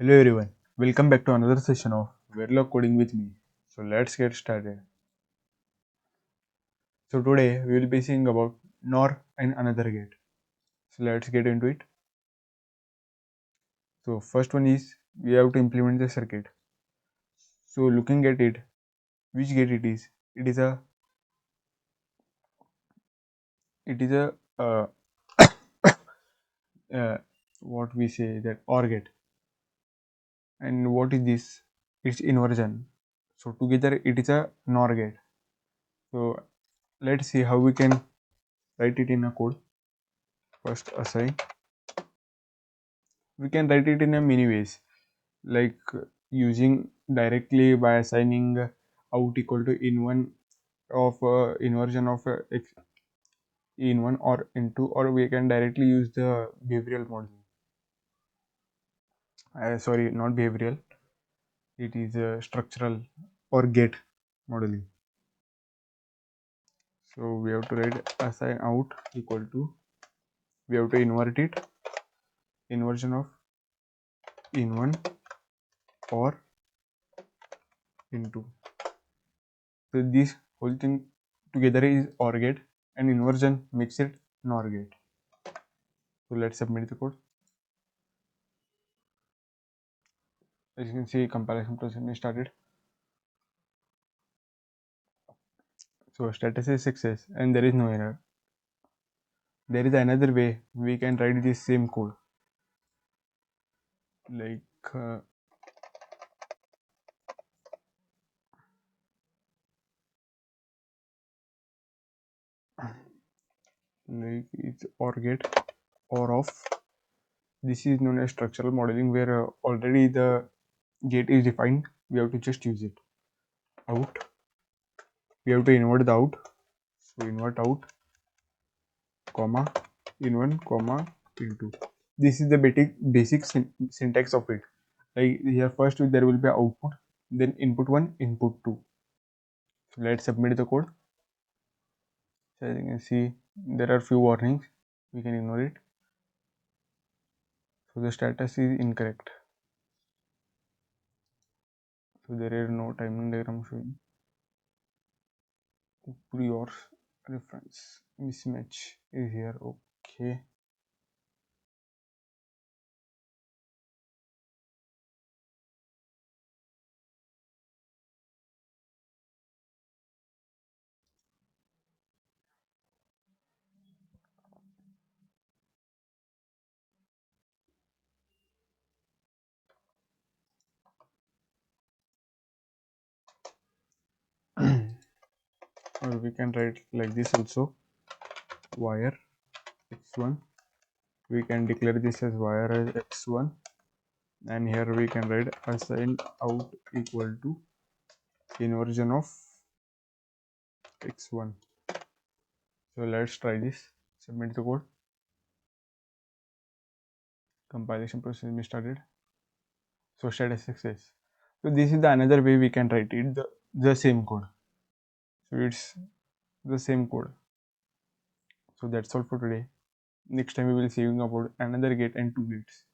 Hello everyone, welcome back to another session of Verilog coding with me. So let's get started. So today we will be seeing about NOR and another gate. So let's get into it. So first one is we have to implement the circuit. So looking at it, which gate it is? It is a uh, what we say that OR gate. And what is this? It's inversion. So together it is a NOR gate. So let's see how we can write it in a code. First assign. We can write it in a many ways, like using directly by assigning out equal to in1 of inversion of in1 or in2, or we can directly use the behavioral model. Sorry, not behavioral, it is structural or gate modeling. So we have to write assign out equal to, we have to invert it, inversion of in1 or in2. So this whole thing together is OR gate, and inversion makes it NOR gate. So let's submit the code. As you can see, comparison process is started. So status is success and there is no error. There is another way we can write this same code, like it's OR gate or of. This is known as structural modeling, where already the gate is defined. We have to just use it. Out. We have to invert the out. So invert out, comma, in1, comma, in2. This is the basic syntax of it. Like here, first there will be output, then input 1, input 2. So let's submit the code. So as you can see, there are few warnings. We can ignore it. So the status is incorrect. So there is no timing diagram showing. Your reference mismatch is here. Okay. Or we can write like this also. Wire x1. We can declare this as wire as x1, and here we can write assign out equal to inversion of x1. So let's try this. Submit the code. Compilation process is started. So status success. So this is the another way we can write it, the same code. So it's the same code. So that's all for today. Next time we will see you about another gate and two gates.